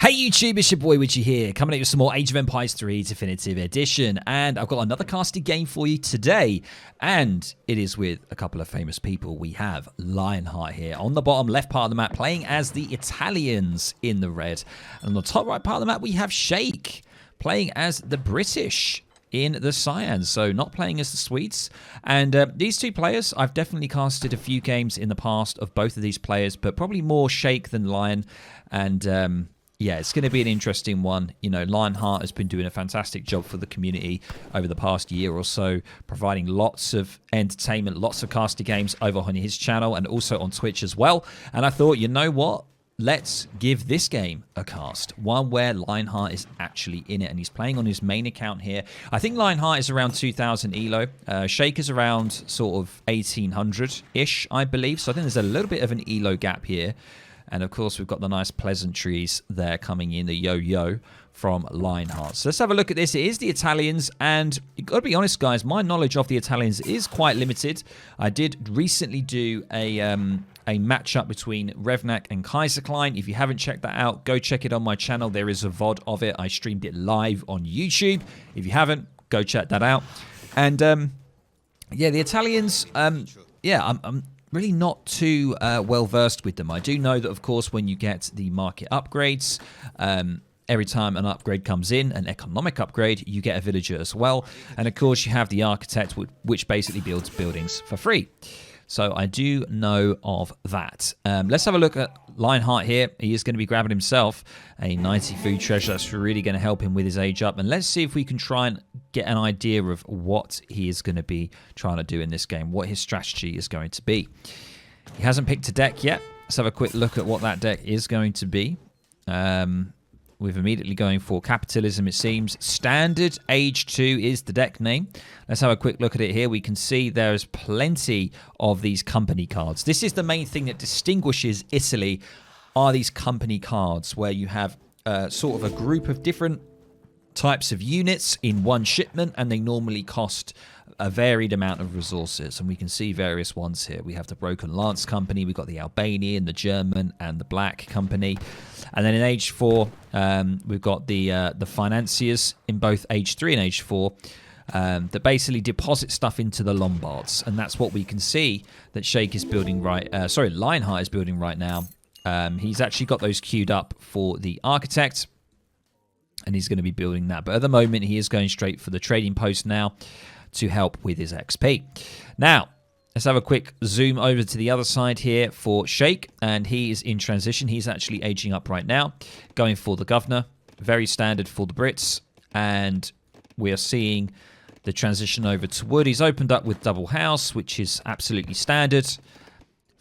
Hey YouTube, it's your boy Widgie here, coming at you with some more Age of Empires 3 Definitive Edition, and I've got another casted game for you today, and it is with a couple of famous people. We have Lionheart here on the bottom left part of the map, playing as the Italians in the red, and on the top right part of the map we have Shake, playing as the British in the Cyans, so not playing as the Swedes. And these two players, I've definitely casted a few games in the past of both of these players, but probably more Shake than Lion, and yeah, it's going to be an interesting one. You know, Lionheart has been doing a fantastic job for the community over the past year or so, providing lots of entertainment, lots of casted games over on his channel and also on Twitch as well. And I thought, you know what? Let's give this game a cast, one where Lionheart is actually in it, and he's playing on his main account here. I think Lionheart is around 2,000 elo. Shake is around sort of 1,800-ish, I believe. So I think there's a little bit of an elo gap here. And of course, we've got the nice pleasantries there coming in, the yo-yo from Lionheart. So let's have a look at this. It is the Italians, and you've got to be honest, guys, my knowledge of the Italians is quite limited. I did recently do a matchup between Revnak and Kaiserklein. If you haven't checked that out, go check it on my channel. There is a VOD of it. I streamed it live on YouTube. If you haven't, go check that out. And yeah, the Italians, yeah, I'm really not too well versed with them. I do know that, of course, when you get the market upgrades, every time an upgrade comes in, an economic upgrade, you get a villager as well. And of course, you have the architect, which basically builds buildings for free. So I do know of that. Let's have a look at Lionheart here. He is going to be grabbing himself a 90 food treasure. That's really going to help him with his age up. And let's see if we can try and get an idea of what he is going to be trying to do in this game, what his strategy is going to be. He hasn't picked a deck yet. Let's have a quick look at what that deck is going to be. We're immediately going for capitalism, it seems. Standard Age 2 is the deck name. Let's have a quick look at it here. We can see there's plenty of these company cards. This is the main thing that distinguishes Italy, are these company cards, where you have sort of a group of different types of units in one shipment, and they normally cost a varied amount of resources, and we can see various ones here. We have the Broken Lance Company, we've got the Albanian, the German, and the Black Company. And then in Age 4, we've got the financiers in both Age 3 and Age 4 that basically deposit stuff into the Lombards, and that's what we can see that Shake is building Lionheart is building right now. He's actually got those queued up for the architect, and he's going to be building that. But at the moment, he is going straight for the trading post now to help with his XP. Now, let's have a quick zoom over to the other side here for Shake, and he is in transition. He's actually aging up right now, going for the governor. Very standard for the Brits, and we are seeing the transition over to wood. He's opened up with double house, which is absolutely standard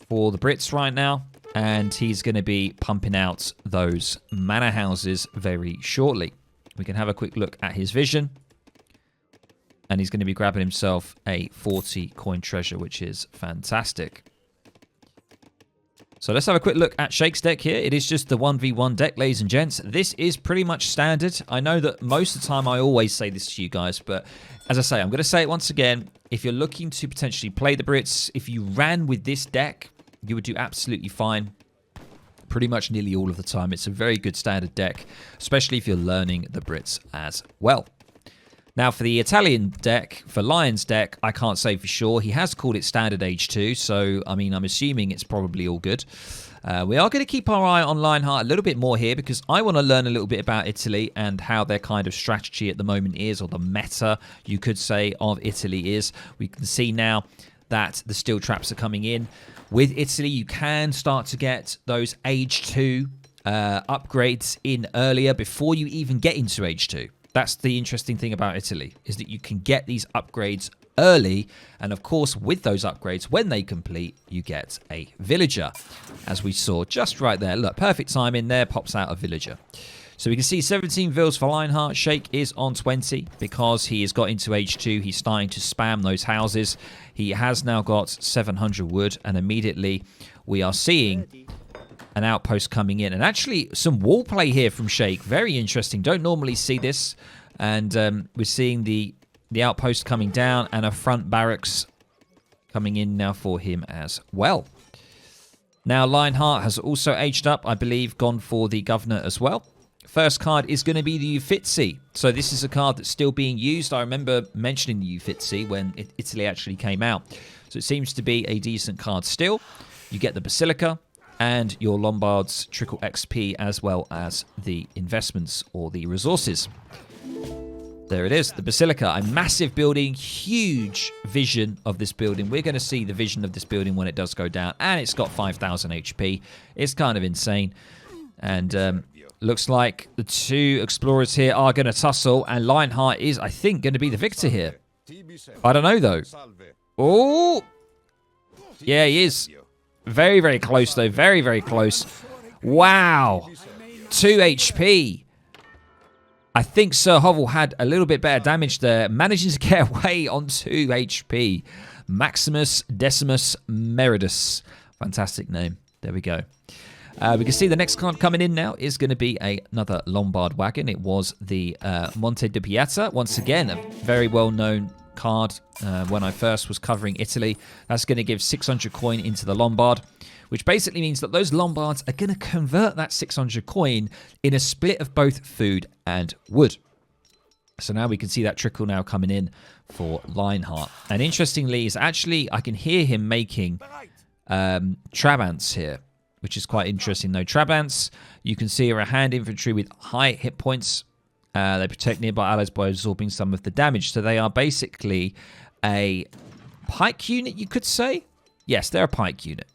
for the Brits right now, and he's going to be pumping out those manor houses very shortly. We can have a quick look at his vision, and he's going to be grabbing himself a 40 coin treasure, which is fantastic. So let's have a quick look at Shake's deck here. It is just the 1v1 deck, ladies and gents. This is pretty much standard. I know that most of the time I always say this to you guys, but as I say, I'm going to say it once again. If you're looking to potentially play the Brits, if you ran with this deck, you would do absolutely fine. Pretty much nearly all of the time. It's a very good standard deck, especially if you're learning the Brits as well. Now, for the Italian deck, for Lion's deck, I can't say for sure. He has called it Standard Age 2, so, I mean, I'm assuming it's probably all good. We are going to keep our eye on Lionheart a little bit more here, because I want to learn a little bit about Italy and how their kind of strategy at the moment is, or the meta, you could say, of Italy is. We can see now that the steel traps are coming in. With Italy, you can start to get those Age 2 upgrades in earlier before you even get into Age 2. That's the interesting thing about Italy, is that you can get these upgrades early. And of course, with those upgrades, when they complete, you get a villager, as we saw just right there. Look, perfect timing there, pops out a villager. So we can see 17 vills for Lionheart. Shake is on 20 because he has got into Age 2. He's starting to spam those houses. He has now got 700 wood, and immediately we are seeing an outpost coming in. And actually, some wall play here from Shake. Very interesting. Don't normally see this. And we're seeing the outpost coming down, and a front barracks coming in now for him as well. Now, Lionheart has also aged up, I believe, gone for the governor as well. First card is going to be the Uffizi. So this is a card that's still being used. I remember mentioning the Uffizi when Italy actually came out. So it seems to be a decent card still. You get the Basilica and your Lombards trickle XP as well as the investments or the resources. There it is, the Basilica, a massive building, huge vision of this building. We're going to see the vision of this building when it does go down, and it's got 5,000 HP. It's kind of insane, and looks like the two explorers here are going to tussle, and Lionheart is, I think, going to be the victor here. I don't know, though. Oh! Yeah, he is. Very, very close, though. Very, very close. Wow. 2 HP. I think Sir Hovel had a little bit better damage there. Managing to get away on 2 HP. Maximus Decimus Meridus. Fantastic name. There we go. We can see the next card coming in now is going to be another Lombard wagon. It was the Monte di Piazza. Once again, a very well-known card when I first was covering Italy. That's going to give 600 coin into the Lombard, which basically means that those Lombards are going to convert that 600 coin in a split of both food and wood. So now we can see that trickle now coming in for Lionheart. And interestingly, is actually, I can hear him making Trabants here, which is quite interesting. Though Trabants, you can see, are a hand infantry with high hit points. They protect nearby allies by absorbing some of the damage. So they are basically a pike unit, you could say. Yes, they're a pike unit.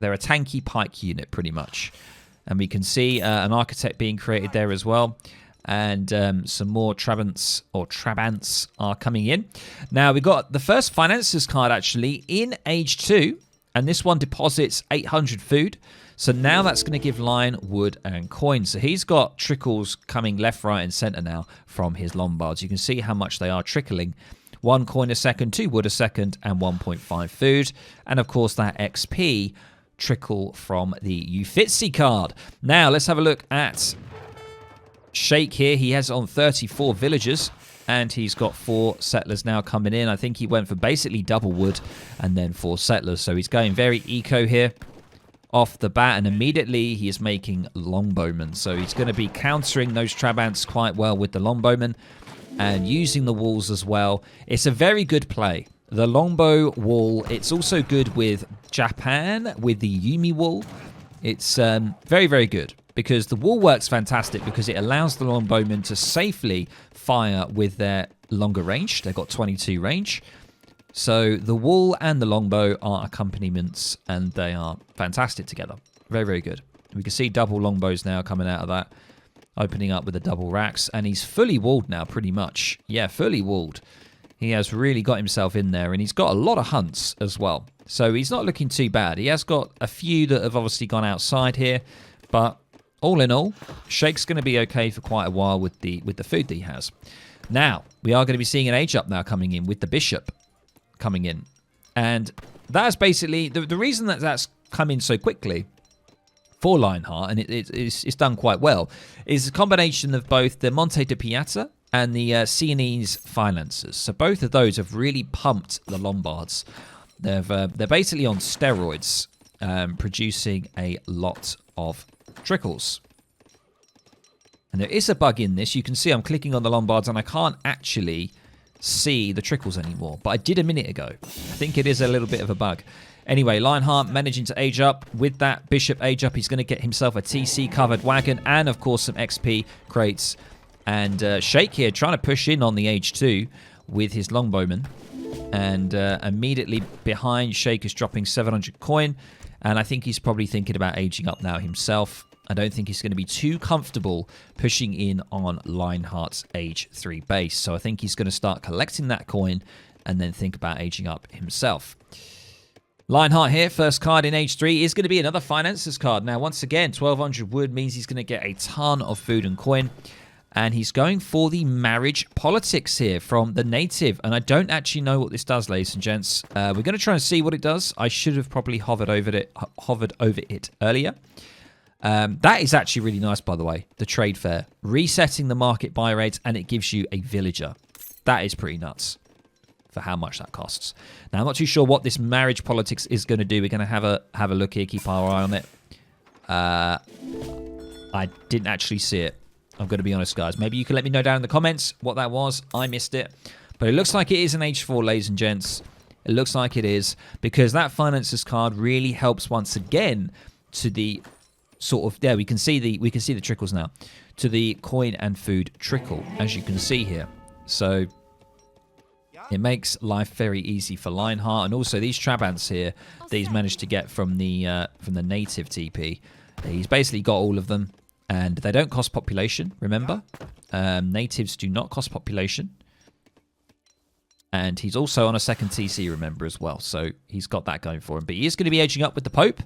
They're a tanky pike unit, pretty much. And we can see an architect being created there as well. And some more Trabants are coming in. Now, we've got the first Finances card, actually, in Age 2. And this one deposits 800 food. So now that's going to give Lion wood and coins. So he's got trickles coming left, right, and center now from his Lombards. You can see how much they are trickling. 1 coin a second, 2 wood a second, and 1.5 food. And of course, that XP trickle from the Uffizi card. Now, let's have a look at Sheikh here. He has on 34 villagers. And he's got 4 settlers now coming in. I think he went for basically double wood and then 4 settlers. So he's going very eco here off the bat. And immediately he is making longbowmen. So he's going to be countering those Trabants quite well with the longbowmen and using the walls as well. It's a very good play. The longbow wall, it's also good with Japan, with the Yumi wall. It's very, very good. Because the wall works fantastic because it allows the longbowmen to safely fire with their longer range. They've got 22 range. So the wall and the longbow are accompaniments and they are fantastic together. Very, very good. We can see double longbows now coming out of that. Opening up with the double racks. And he's fully walled now pretty much. Yeah, fully walled. He has really got himself in there and he's got a lot of hunts as well. So he's not looking too bad. He has got a few that have obviously gone outside here. But all in all, Sheikh's going to be okay for quite a while with the food that he has. Now, we are going to be seeing an age up now coming in with the bishop coming in. And that's basically, the reason that that's come in so quickly for Lionheart, and it's done quite well, is a combination of both the Monte di Piazza and the Sienese Finances. So both of those have really pumped the Lombards. They're basically on steroids, producing a lot of trickles. And there is a bug in this. You can see I'm clicking on the Lombards and I can't actually see the trickles anymore. But I did a minute ago. I think it is a little bit of a bug. Anyway, Lionheart managing to age up. With that bishop age up, he's going to get himself a TC covered wagon and of course some XP crates. And Sheikh here trying to push in on the age 2 with his longbowman. And immediately behind, Sheikh is dropping 700 coin. And I think he's probably thinking about aging up now himself. I don't think he's going to be too comfortable pushing in on Lionheart's age 3 base. So I think he's going to start collecting that coin and then think about aging up himself. Lionheart here, first card in age 3, is going to be another Finances card. Now, once again, 1200 wood means he's going to get a ton of food and coin. And he's going for the marriage politics here from the native. And I don't actually know what this does, ladies and gents. We're going to try and see what it does. I should have probably hovered over it earlier. That is actually really nice, by the way, the trade fair. Resetting the market buy rate, and it gives you a villager. That is pretty nuts for how much that costs. Now, I'm not too sure what this marriage politics is going to do. We're going to have a look here, keep our eye on it. I didn't actually see it. I'm going to be honest, guys. Maybe you can let me know down in the comments what that was. I missed it. But it looks like it is an H4, ladies and gents. It looks like it is, because that Financer's card really helps once again to the sort of, there we can see the trickles now, to the coin and food trickle, as you can see here. So it makes life very easy for Lionheart, and also these Trabants here that he's managed to get from the native TP. He's basically got all of them, and they don't cost population. Remember, natives do not cost population. And he's also on a second TC, remember, as well. So he's got that going for him. But he is going to be edging up with the Pope.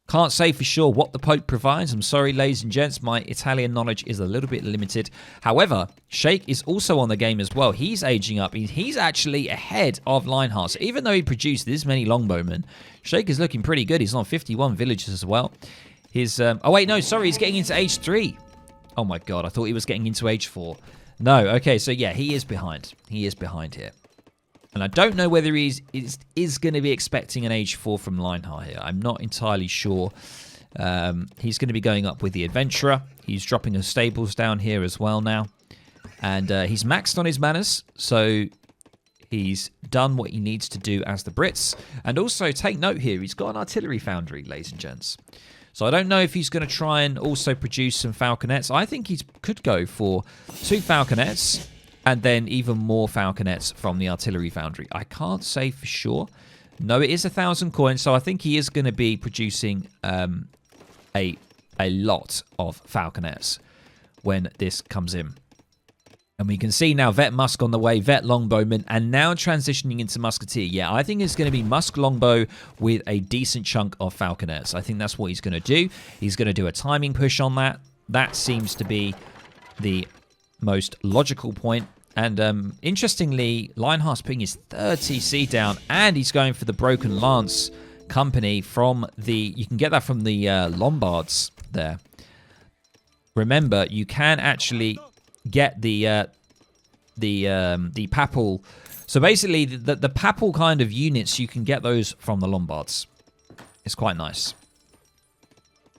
Can't say for sure what the Pope provides. I'm sorry, ladies and gents. My Italian knowledge is a little bit limited. However, Shake is also on the game as well. He's aging up. He's actually ahead of Lionheart. So even though he produced this many longbowmen, Shake is looking pretty good. He's on 51 villages as well. His oh, wait, no, sorry. He's getting into age 3. Oh, my God. I thought he was getting into age 4. No, okay, so yeah, he is behind. He is behind here. And I don't know whether he is going to be expecting an age 4 from Lionheart here. I'm not entirely sure. He's going to be going up with the Adventurer. He's dropping his stables down here as well now. And he's maxed on his manners, so he's done what he needs to do as the Brits. And also, take note here, he's got an artillery foundry, ladies and gents. So I don't know if he's going to try and also produce some falconets. I think he could go for 2 falconets and then even more falconets from the artillery foundry. I can't say for sure. No, it is 1,000 coins, so I think he is going to be producing a lot of falconets when this comes in. And we can see now Vet Musk on the way, Vet Longbowman, and now transitioning into Musketeer. Yeah, I think it's going to be Musk Longbow with a decent chunk of Falconets. I think that's what he's going to do. He's going to do a timing push on that. That seems to be the most logical point. And interestingly, Lionheart's putting his 3rd TC down, and he's going for the Broken Lance company from the... You can get that from the Lombards there. Remember, you can actually get the papal. So basically, the papal kind of units, you can get those from the Lombards. It's quite nice.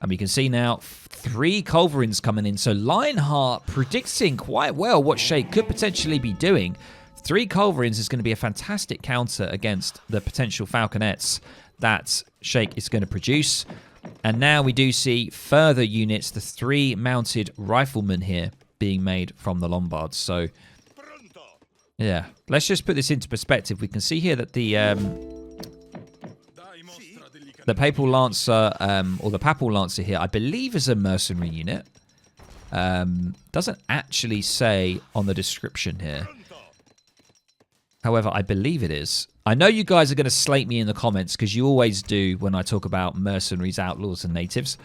And we can see now 3 culverins coming in. So Lionheart predicting quite well what Shake could potentially be doing. 3 culverins is going to be a fantastic counter against the potential falconets that Shake is going to produce. And now we do see further units, the 3 mounted riflemen here being made from the Lombards. So yeah, let's just put this into perspective. We can see here that the Papal Lancer, or the Papal Lancer here, I believe is a mercenary unit. Doesn't actually say on the description here. However, I believe it is. I know you guys are going to slate me in the comments, because you always do when I talk about mercenaries, outlaws, and natives.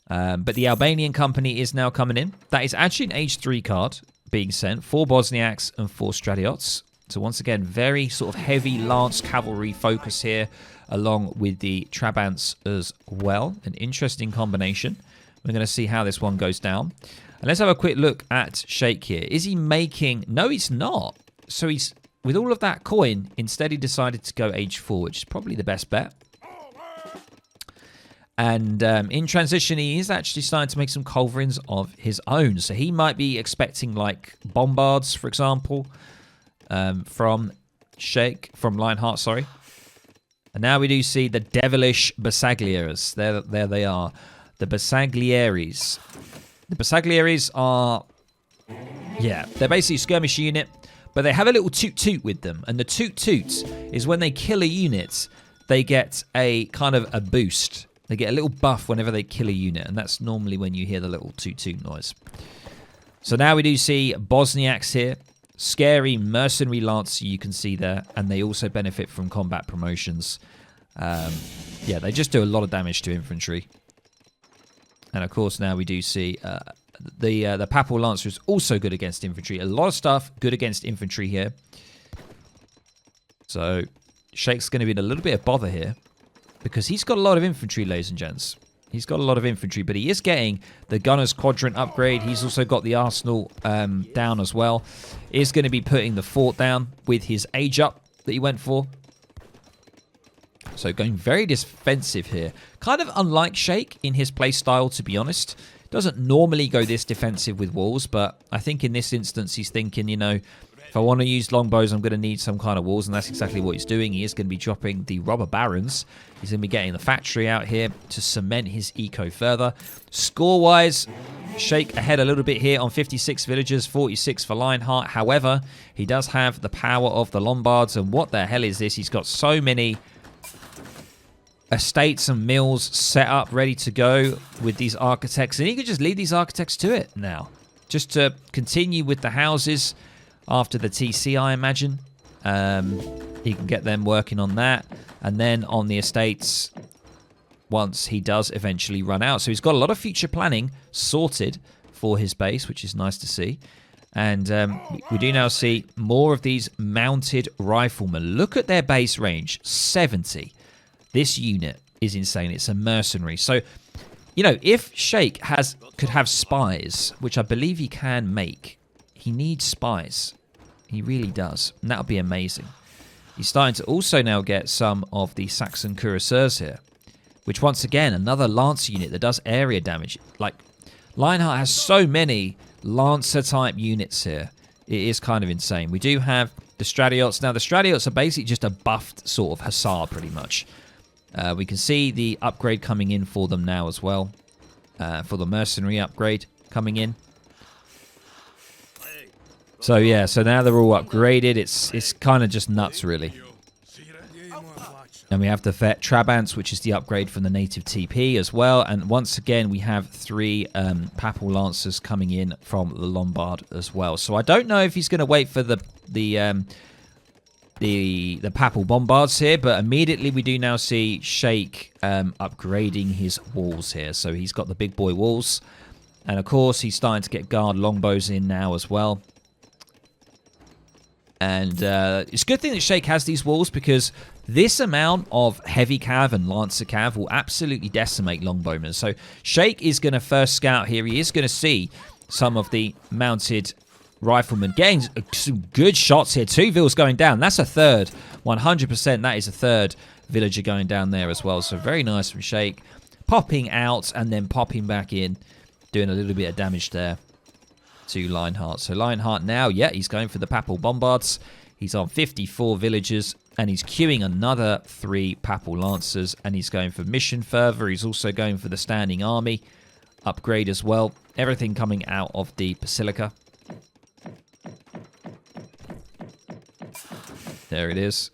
But the Albanian company is now coming in. That is actually an age 3 card being sent. 4 Bosniaks and 4 Stratiots. So once again, very sort of heavy lance cavalry focus here, along with the Trabants as well. An interesting combination. We're going to see how this one goes down. And let's have a quick look at Shake here. Is he making... No, he's not. So he's... With all of that coin, instead he decided to go age 4, which is probably the best bet. And in transition, he is actually starting to make some culverins of his own. So he might be expecting like bombards, for example, from Lionheart, sorry. And now we do see the devilish Bersaglieres. There they are. The Bersaglieres. The Bersaglieres are, yeah, they're basically a skirmish unit, but they have a little toot-toot with them. And the toot-toot is when they kill a unit, they get a kind of a boost. They get a little buff whenever they kill a unit, and that's normally when you hear the little toot-toot noise. So now we do see Bosniaks here. Scary mercenary lancer you can see there, and they also benefit from combat promotions. Yeah, they just do a lot of damage to infantry. And of course now we do see the Papal Lancer is also good against infantry. A lot of stuff good against infantry here. So Shake's going to be in a little bit of bother here, because he's got a lot of infantry, ladies and gents. He's got a lot of infantry, but he is getting the Gunner's Quadrant upgrade. He's also got the Arsenal down as well. Is going to be putting the fort down with his age up that he went for. So going very defensive here. Kind of unlike Shake in his play style, to be honest. Doesn't normally go this defensive with walls, but I think in this instance he's thinking, you know, if I want to use longbows, I'm going to need some kind of walls, and that's exactly what he's doing. He is going to be dropping the robber barons. He's going to be getting the factory out here to cement his eco further. Score-wise, Sheikh ahead a little bit here on 56 villagers, 46 for Lionheart. However, he does have the power of the Lombards, and what the hell is this? He's got so many estates and mills set up, ready to go with these architects, and he could just leave these architects to it now. Just to continue with the houses after the TC, I imagine. He can get them working on that. And then on the estates, once he does eventually run out. So he's got a lot of future planning sorted for his base, which is nice to see. And we do now see more of these mounted riflemen. Look at their base range, 70. This unit is insane. It's a mercenary. So, you know, if Sheikh could have spies, which I believe he can make, he needs spies. He really does. And that would be amazing. He's starting to also now get some of the Saxon cuirassiers here, which once again, another Lancer unit that does area damage. Like, Lionheart has so many Lancer-type units here. It is kind of insane. We do have the Stratiots. Now, the Stratiots are basically just a buffed sort of Hussar, pretty much. We can see the upgrade coming in for them now as well. For the mercenary upgrade coming in. So yeah, so now they're all upgraded. It's kind of just nuts, really. And we have the Vet Trabants, which is the upgrade from the native TP as well. And once again, we have 3 Papal Lancers coming in from the Lombard as well. So I don't know if he's going to wait for the Papal Bombards here, but immediately we do now see Sheikh upgrading his walls here. So he's got the big boy walls. And of course, he's starting to get guard longbows in now as well. And it's a good thing that Sheikh has these walls, because this amount of heavy cav and lancer cav will absolutely decimate longbowmen. So Sheikh is going to first scout here. He is going to see some of the mounted riflemen getting some good shots here. 2 vills going down. That's a third. 100% that is a third villager going down there as well. So very nice from Sheikh. Popping out and then popping back in. Doing a little bit of damage there to Lionheart. So Lionheart now, yeah, he's going for the Papal Bombards. He's on 54 villagers, and he's queuing another 3 Papal Lancers, and he's going for mission fervor. He's also going for the standing army upgrade as well. Everything coming out of the Basilica. There it is.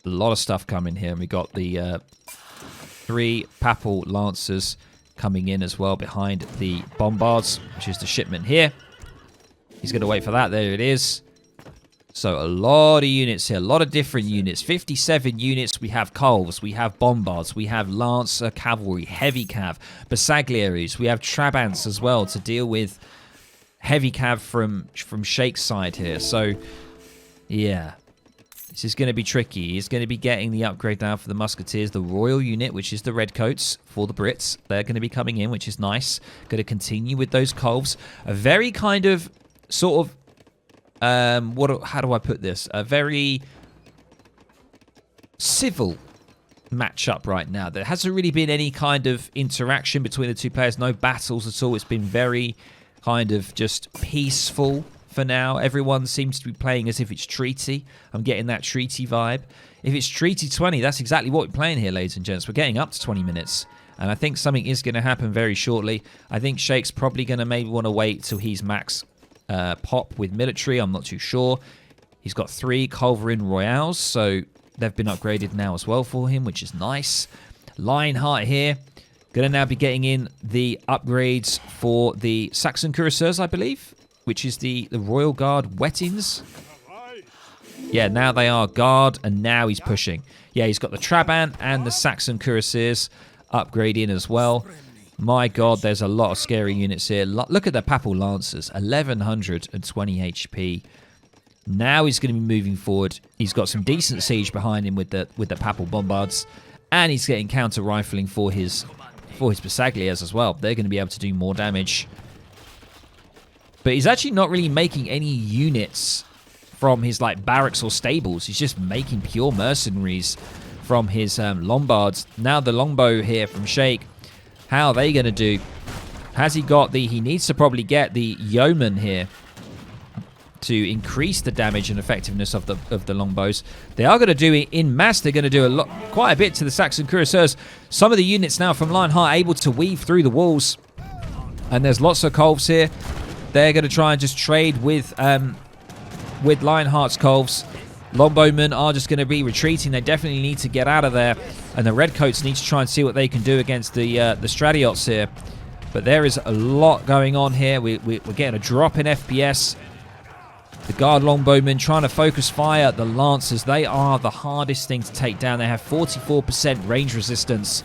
A lot of stuff coming here, and we got the 3 Papal Lancers coming in as well behind the Bombards, which is the shipment here. He's going to wait for that. There it is. So a lot of units here, a lot of different units. 57 units. We have Culves, we have Bombards, we have Lancer Cavalry, Heavy Cav, Bersagliers. We have Trabants as well to deal with Heavy Cav from Sheikh's side here. So, yeah. This is going to be tricky. He's going to be getting the upgrade now for the Musketeers. The Royal Unit, which is the Redcoats for the Brits. They're going to be coming in, which is nice. Going to continue with those Culves. A very kind of, sort of, how do I put this? A very civil matchup right now. There hasn't really been any kind of interaction between the 2 players. No battles at all. It's been very kind of just peaceful. For now, everyone seems to be playing as if it's treaty. I'm getting that treaty vibe. If it's treaty 20, that's exactly what we're playing here, ladies and gents. We're getting up to 20 minutes. And I think something is going to happen very shortly. I think Sheikh's probably going to maybe want to wait till he's max pop with military. I'm not too sure. He's got 3 Culverin Royales, so they've been upgraded now as well for him, which is nice. Lionheart here. Going to now be getting in the upgrades for the Saxon Cuirassiers, I believe, which is the Royal Guard Wettins. Yeah, now they are Guard, and now he's pushing. Yeah, he's got the Trabant and the Saxon Cuirassiers upgrade in as well. My God, there's a lot of scary units here. Look at the Papal Lancers, 1120 HP. Now he's going to be moving forward. He's got some decent siege behind him with the Papal Bombards, and he's getting counter rifling for his Bersagliers as well. They're going to be able to do more damage. But he's actually not really making any units from his like barracks or stables. He's just making pure mercenaries from his Lombards. Now the longbow here from Sheikh. How are they going to do? Has he got the... He needs to probably get the yeoman here to increase the damage and effectiveness of the longbows. They are going to do it in mass. They're going to do quite a bit to the Saxon cuirassiers. Some of the units now from Lionheart able to weave through the walls. And there's lots of Colves here. They're going to try and just trade with Lionheart's Colves. Longbowmen are just going to be retreating. They definitely need to get out of there. And the Redcoats need to try and see what they can do against the Stratiots here. But there is a lot going on here. We're getting a drop in FPS. The Guard Longbowmen trying to focus fire. The Lancers, they are the hardest thing to take down. They have 44% range resistance.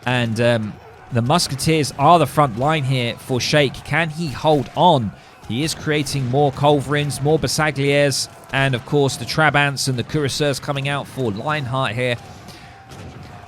And the Musketeers are the front line here for Sheikh. Can he hold on? He is creating more Culverins, more Basagliers, and of course the Trabants and the Cuirassiers coming out for Lionheart here.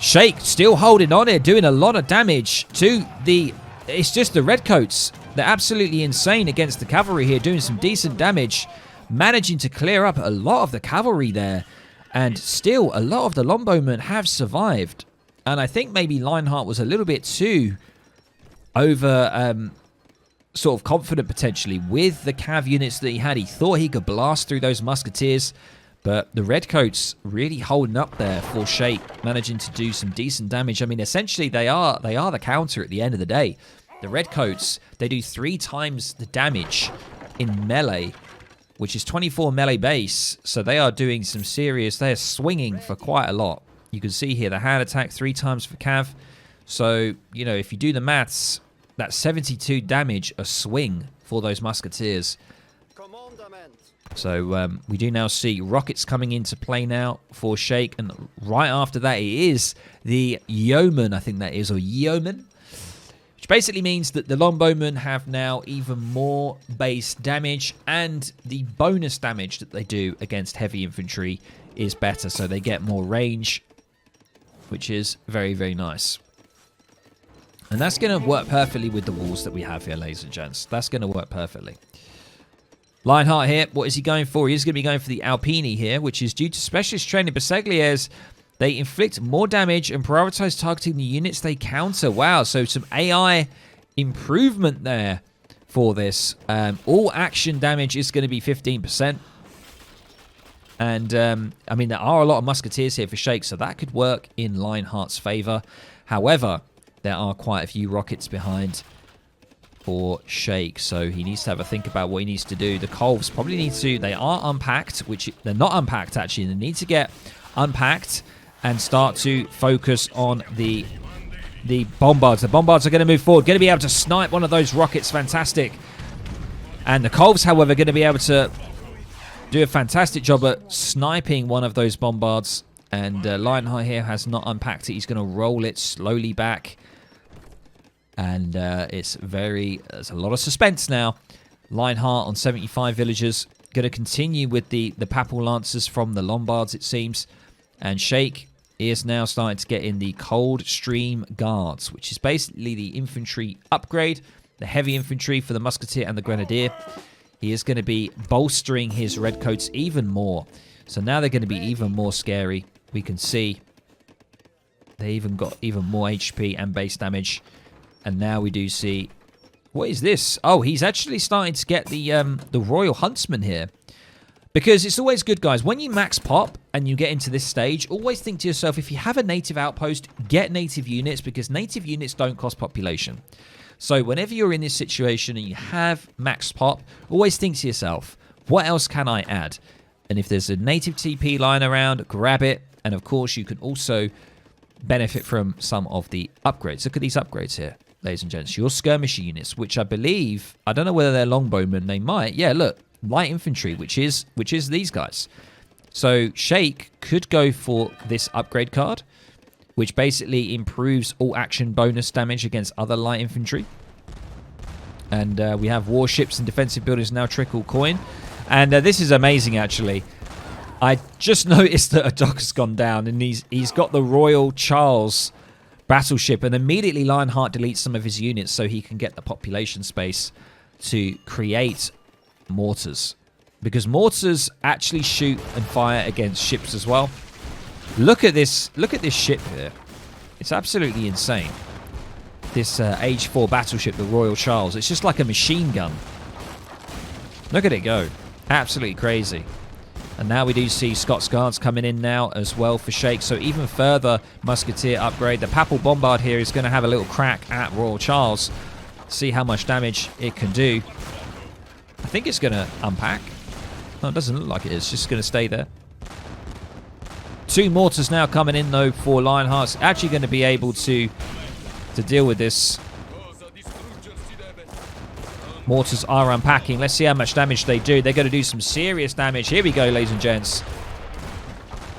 Sheikh still holding on here, doing a lot of damage to the... It's just the Redcoats. They're absolutely insane against the cavalry here, doing some decent damage, managing to clear up a lot of the cavalry there. And still, a lot of the Longbowmen have survived. And I think maybe Lionheart was a little bit too over... sort of confident potentially with the cav units that he had. He thought he could blast through those musketeers, but the Redcoats really holding up there for Sheikh, managing to do some decent damage. I mean, essentially they are the counter at the end of the day. The Redcoats, they do 3 times the damage in melee, which is 24 melee base, so they are doing some serious... They are swinging for quite a lot. You can see here the hand attack 3 times for cav. So, you know, if you do the maths... That's 72 damage a swing for those musketeers. So we do now see rockets coming into play now for Sheikh. And right after that, it is the yeoman, I think that is, or yeoman. Which basically means that the longbowmen have now even more base damage. And the bonus damage that they do against heavy infantry is better. So they get more range, which is very, very nice. And that's going to work perfectly with the walls that we have here, ladies and gents. That's going to work perfectly. Lionheart here, what is he going for? He's going to be going for the Alpini here, which is due to specialist training. Basagliers, they inflict more damage and prioritize targeting the units they counter. Wow, so some AI improvement there for this. All action damage is going to be 15%. And, I mean, there are a lot of musketeers here for Sheikh, so that could work in Lionheart's favor. However... There are quite a few rockets behind for Sheikh, so he needs to have a think about what he needs to do. The Colves probably need to... They are unpacked, which... They're not unpacked, actually. They need to get unpacked and start to focus on the Bombards. The Bombards are going to move forward, going to be able to snipe one of those rockets. Fantastic. And the Colves, however, going to be able to do a fantastic job at sniping one of those Bombards. And Lionheart here has not unpacked it. He's going to roll it slowly back. And there's a lot of suspense now. Lionheart on 75 villagers. Going to continue with the Papal Lancers from the Lombards, it seems. And Sheikh is now starting to get in the Coldstream Guards, which is basically the infantry upgrade. The heavy infantry for the Musketeer and the Grenadier. He is going to be bolstering his Redcoats even more. So now they're going to be even more scary. We can see they even got even more HP and base damage. And now we do see... What is this? Oh, he's actually starting to get the Royal Huntsman here. Because it's always good, guys. When you max pop and you get into this stage, always think to yourself, if you have a native outpost, get native units, because native units don't cost population. So whenever you're in this situation and you have max pop, always think to yourself, what else can I add? And if there's a native TP lying around, grab it. And of course, you can also benefit from some of the upgrades. Look at these upgrades here, ladies and gents. Your skirmisher units, which I believe, I don't know whether they're longbowmen. They might. Yeah, look, light infantry, which is these guys. So Sheikh could go for this upgrade card, which basically improves all action bonus damage against other light infantry. And we have warships and defensive buildings now trickle coin. And this is amazing, actually. I just noticed that a dock has gone down, and he's got the Royal Charles battleship, and immediately Lionheart deletes some of his units so he can get the population space to create mortars. Because mortars actually shoot and fire against ships as well. Look at this ship here. It's absolutely insane. this Age 4 battleship, the Royal Charles. It's just like a machine gun. Look at it go. Absolutely crazy. And now we do see Scots Guards coming in now as well for Sheikh. So even further musketeer upgrade. The Papal Bombard here is going to have a little crack at Royal Charles. See how much damage it can do. I think it's going to unpack. No, it doesn't look like it is. It's just going to stay there. 2 mortars now coming in though for Lionheart's. Actually going to be able to deal with this. Mortars are unpacking. Let's see how much damage they do. They're going to do some serious damage. Here we go, ladies and gents.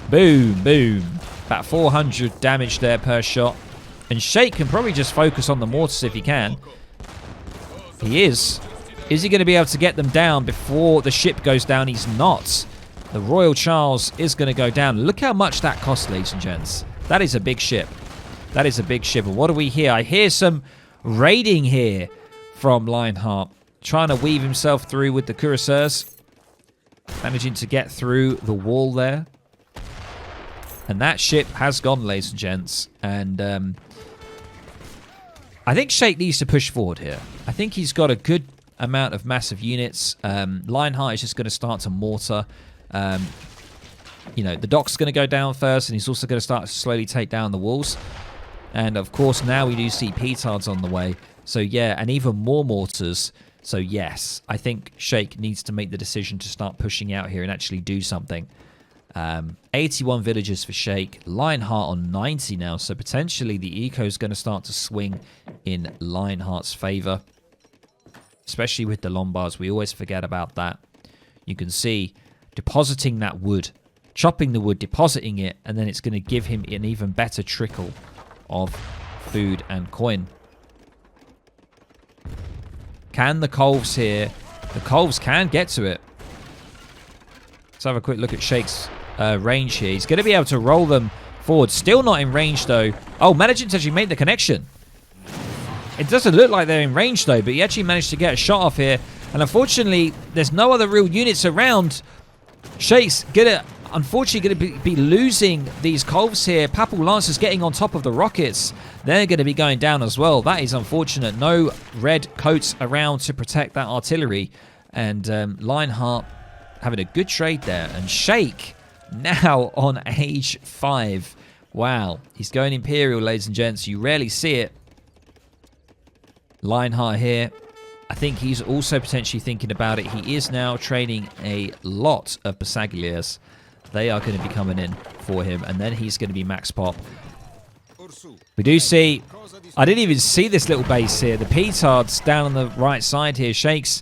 Boom, boom. About 400 damage there per shot. And Sheikh can probably just focus on the mortars if he can. He is. Is he going to be able to get them down before the ship goes down? He's not. The Royal Charles is going to go down. Look how much that costs, ladies and gents. That is a big ship. That is a big ship. And what do we hear? I hear some raiding here from Lionheart. Trying to weave himself through with the cuirassiers. Managing to get through the wall there. And that ship has gone, ladies and gents. And I think Sheikh needs to push forward here. I think he's got a good amount of massive units. Lionheart is just going to start to mortar. You know, the dock's going to go down first, and he's also going to start to slowly take down the walls. And of course, now we do see petards on the way. So yeah, and even more mortars. So yes, I think Sheikh needs to make the decision to start pushing out here and actually do something. 81 villagers for Sheikh. Lionheart on 90 now, so potentially the eco is going to start to swing in Lionheart's favour. Especially with the Lombards, we always forget about that. You can see depositing that wood, chopping the wood, depositing it, and then it's going to give him an even better trickle of food and coin. Can the Colves here? The Colves can get to it. Let's have a quick look at Sheikh's range here. He's going to be able to roll them forward. Still not in range, though. Oh, managing to actually make the connection. It doesn't look like they're in range, though, but he actually managed to get a shot off here. And unfortunately, there's no other real units around. Sheikh's unfortunately going to be losing these Colves here. Papal Lancers getting on top of the rockets. They're going to be going down as well. That is unfortunate. No red coats around to protect that artillery. And Lionheart having a good trade there. And Sheikh now on age 5. Wow. He's going Imperial, ladies and gents. You rarely see it. Lionheart here. I think he's also potentially thinking about it. He is now training a lot of Bersagliers. They are going to be coming in for him. And then he's going to be max pop. We do see... I didn't even see this little base here. The petards down on the right side here. Sheikh's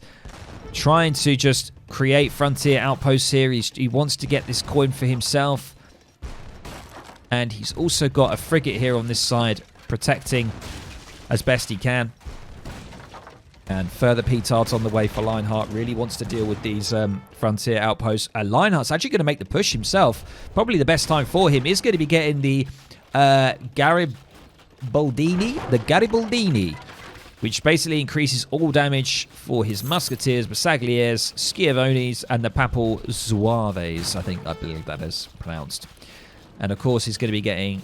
trying to just create frontier outposts here. He wants to get this coin for himself. And he's also got a frigate here on this side, protecting as best he can. And further petards on the way for Lionheart. Really wants to deal with these frontier outposts. Lionheart's actually going to make the push himself. Probably the best time for him is going to be getting the Garibaldini, which basically increases all damage for his musketeers, Bersagliers, Schiavonis, and the Papal Zouaves. I believe that is pronounced. And of course, he's going to be getting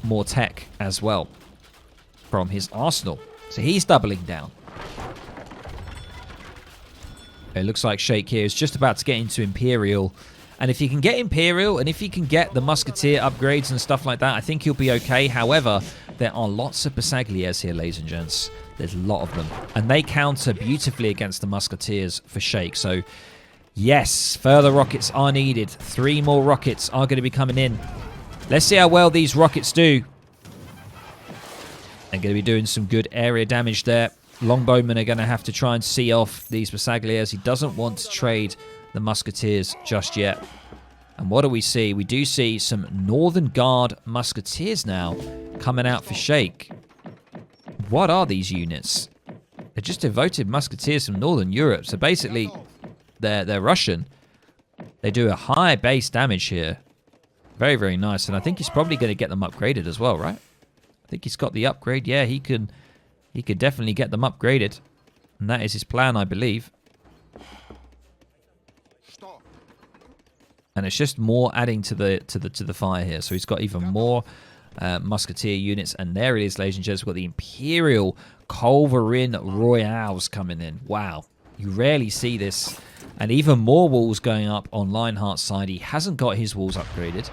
more tech as well from his arsenal. So he's doubling down. It looks like Sheikh here is just about to get into Imperial. And if he can get Imperial, and if he can get the Musketeer upgrades and stuff like that, I think he'll be okay. However, there are lots of Bersagliers here, ladies and gents. There's a lot of them. And they counter beautifully against the Musketeers for Sheikh. So, yes, further rockets are needed. 3 more rockets are going to be coming in. Let's see how well these rockets do. They're going to be doing some good area damage there. Longbowmen are going to have to try and see off these Bersagliers. He doesn't want to trade the Musketeers just yet. And what do we see? We do see some Northern Guard Musketeers now coming out for Sheikh. What are these units? They're just devoted Musketeers from Northern Europe. So basically, they're Russian. They do a high base damage here. Very, very nice. And I think he's probably going to get them upgraded as well, right? I think he's got the upgrade. Yeah, he could definitely get them upgraded. And that is his plan, I believe. And it's just more adding to the fire here. So he's got even more musketeer units. And there it is, ladies and gents. We've got the Imperial Culverin Royales coming in. Wow. You rarely see this. And even more walls going up on Lionheart's side. He hasn't got his walls upgraded.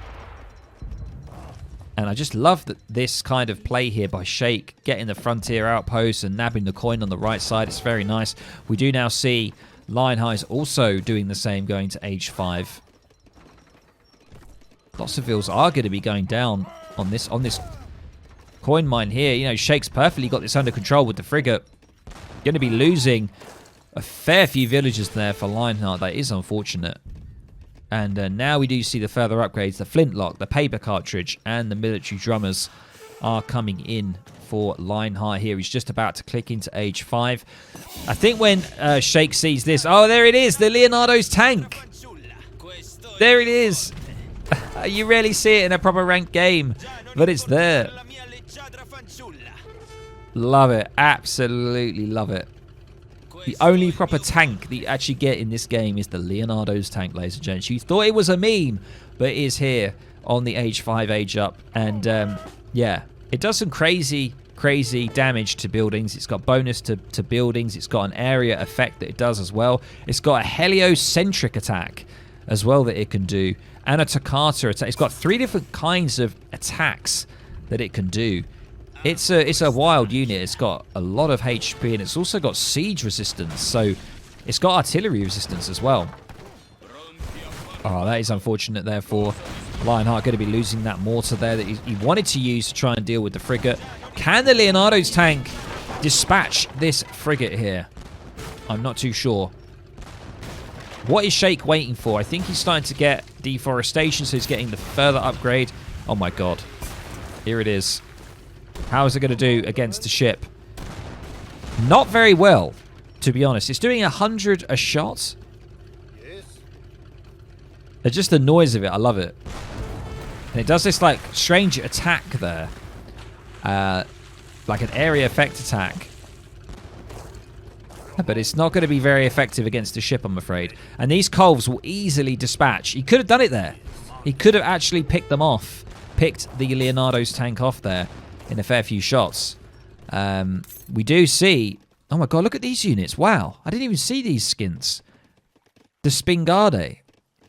And I just love that this kind of play here by Sheikh, getting the frontier outpost and nabbing the coin on the right side. It's very nice. We do now see Lionheart is also doing the same, going to age 5. Lots of vills are going to be going down on this coin mine here. You know, Sheikh's perfectly got this under control with the frigate. Going to be losing a fair few villagers there for Lionheart. That is unfortunate. And now we do see the further upgrades. The flintlock, the paper cartridge, and the military drummers are coming in for Lionheart here. He's just about to click into age 5. I think when Sheikh sees this... Oh, there it is. The Leonardo's tank. There it is. You rarely see it in a proper ranked game, but it's there. Love it. Absolutely love it. The only proper tank that you actually get in this game is the Leonardo's tank, ladies and gents. You thought it was a meme, but it is here on the age 5 age up. And yeah, it does some crazy damage to buildings. It's got bonus to buildings. It's got an area effect that it does as well. It's got a heliocentric attack as well that it can do, and a Toccata attack. It's got 3 different kinds of attacks that it can do. It's a wild unit. It's got a lot of HP, and it's also got siege resistance. So it's got artillery resistance as well. Oh, that is unfortunate there for Lionheart. Going to be losing that mortar there that he wanted to use to try and deal with the frigate. Can the Leonardo's tank dispatch this frigate here? I'm not too sure. What is Sheikh waiting for? I think he's starting to get deforestation, so he's getting the further upgrade. Oh my god. Here it is. How is it going to do against the ship? Not very well, to be honest. It's doing 100 a shot. It's just the noise of it. I love it. And it does this like strange attack there. Like an area effect attack. But it's not going to be very effective against the ship, I'm afraid. And these Culves will easily dispatch. He could have done it there. He could have actually picked them off. Picked the Leonardo's tank off there in a fair few shots. We do see... Oh my god, look at these units. Wow, I didn't even see these skins. The Spingarde.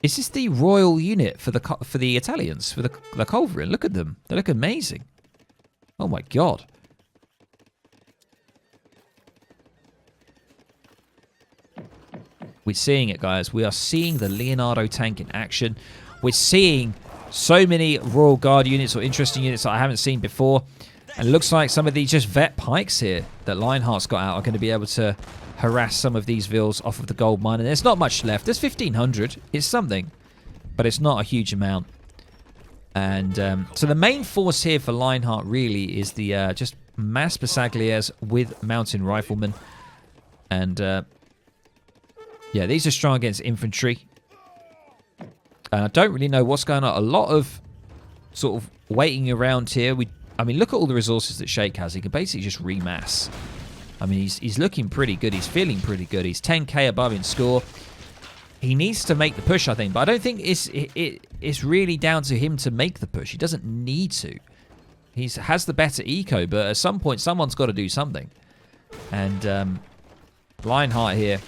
Is this the royal unit for the Italians, for the Culverin? Look at them. They look amazing. Oh my god. We're seeing it, guys. We are seeing the Leonardo tank in action. We're seeing so many Royal Guard units or interesting units that I haven't seen before. And it looks like some of these just vet pikes here that Lionheart's got out are going to be able to harass some of these vills off of the gold mine. And there's not much left. There's 1,500. It's something, but it's not a huge amount. And so the main force here for Lionheart really is the just mass Bersagliers with mountain riflemen. And yeah, these are strong against infantry. And I don't really know what's going on. A lot of sort of waiting around here. I mean, look at all the resources that Sheikh has. He can basically just remass. I mean, he's looking pretty good. He's feeling pretty good. He's 10k above in score. He needs to make the push, I think. But I don't think it's really down to him to make the push. He doesn't need to. He has the better eco, but at some point, someone's got to do something. And Lionheart here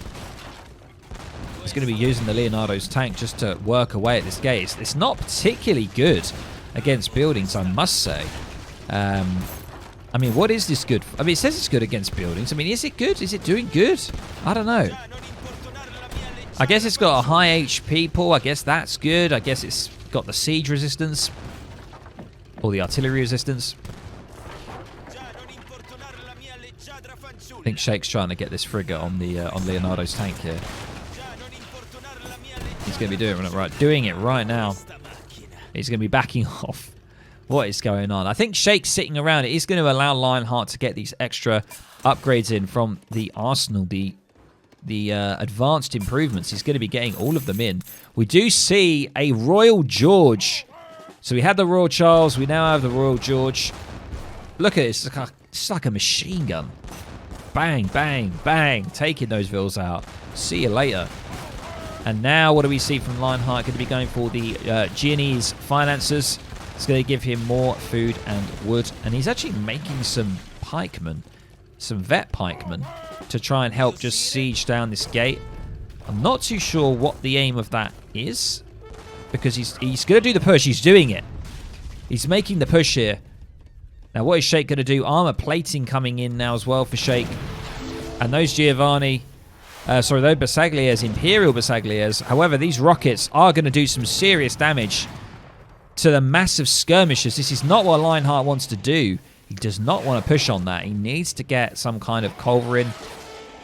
is going to be using the Leonardo's tank just to work away at this gate. It's not particularly good against buildings, I must say. I mean, what is this good? I mean, it says it's good against buildings. I mean, is it good? Is it doing good? I don't know. I guess it's got a high HP pool. I guess that's good. I guess it's got the siege resistance. Or the artillery resistance. I think Sheikh's trying to get this frigate on the on Leonardo's tank here. He's going to be doing it right now. He's going to be backing off. What is going on? I think Sheikh's sitting around. It is going to allow Lionheart to get these extra upgrades in from the arsenal, the advanced improvements. He's going to be getting all of them in. We do see a Royal George. So we had the Royal Charles. We now have the Royal George. Look at it. It's like a machine gun. Bang, bang, bang. Taking those vills out. See you later. And now what do we see from Lionheart? Going to be going for the Genoese Financiers. It's going to give him more food and wood. And he's actually making some pikemen, some vet pikemen, to try and help just siege down this gate. I'm not too sure what the aim of that is, because he's going to do the push. He's doing it. He's making the push here. Now, what is Sheikh going to do? Armor plating coming in now as well for Sheikh. And those Giovanni... those Basagliers, Imperial Basagliers. However, these rockets are going to do some serious damage to the massive skirmishers. This is not what Lionheart wants to do. He does not want to push on that. He needs to get some kind of culverin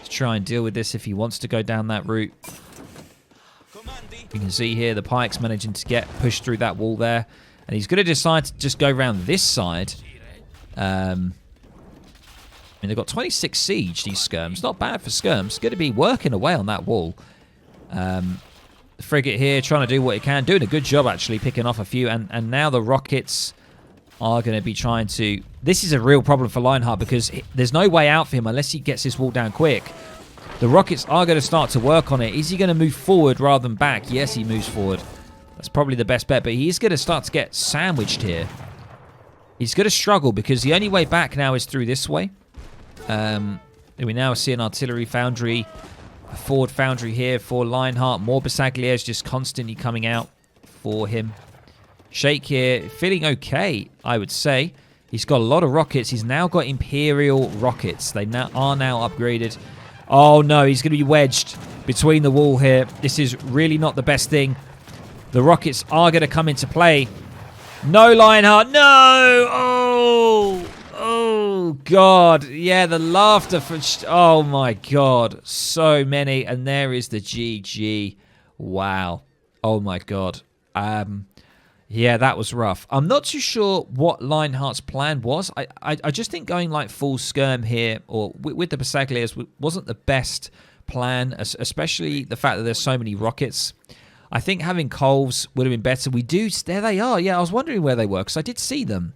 to try and deal with this if he wants to go down that route. You can see here the pikes managing to get pushed through that wall there. And he's going to decide to just go around this side. I mean, they've got 26 siege, these skirms. Not bad for skirms. Going to be working away on that wall. The frigate here trying to do what it can. Doing a good job, actually, picking off a few. And now the rockets are going to be trying to... This is a real problem for Lionheart because there's no way out for him unless he gets this wall down quick. The rockets are going to start to work on it. Is he going to move forward rather than back? Yes, he moves forward. That's probably the best bet. But he's going to start to get sandwiched here. He's going to struggle because the only way back now is through this way. We now see an artillery foundry, a forward foundry here for Lionheart. More Basagliers just constantly coming out for him. Sheikh here feeling okay, I would say. He's got a lot of rockets. He's now got Imperial rockets. They are now upgraded. Oh no, he's going to be wedged between the wall here. This is really not the best thing. The rockets are going to come into play. No, Lionheart. No! Oh, God. Yeah, the laughter for... Oh, my God. So many. And there is the GG. Wow. Oh, my God. Yeah, that was rough. I'm not too sure what Lionheart's plan was. I just think going like full skirm here, or with the Basagliers, wasn't the best plan, especially the fact that there's so many rockets. I think having Colves would have been better. There they are. Yeah, I was wondering where they were because I did see them.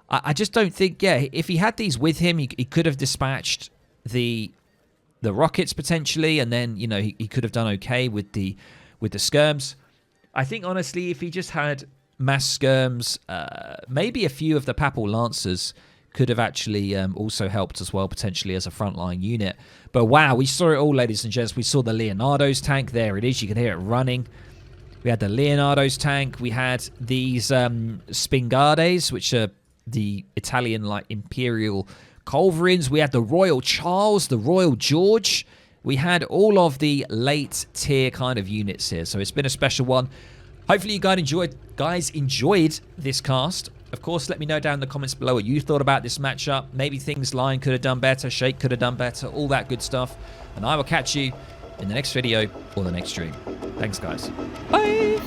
I just don't think, yeah, if he had these with him, he could have dispatched the rockets potentially, and then, you know, he could have done okay with the skirms. I think, honestly, if he just had mass skirms, maybe a few of the Papal Lancers could have actually also helped as well, potentially as a frontline unit. But wow, we saw it all, ladies and gents. We saw the Leonardo's tank. There it is. You can hear it running. We had the Leonardo's tank. We had these Spingardes, which are the Italian like Imperial Culverins. We had the Royal Charles, the Royal George. We had all of the late tier kind of units here. So it's been a special one. Hopefully you guys enjoyed this cast. Of course, let me know down in the comments below what you thought about this matchup. Maybe things Lion could have done better, Sheikh could have done better, all that good stuff. And I will catch you in the next video or the next stream. Thanks, guys. Bye!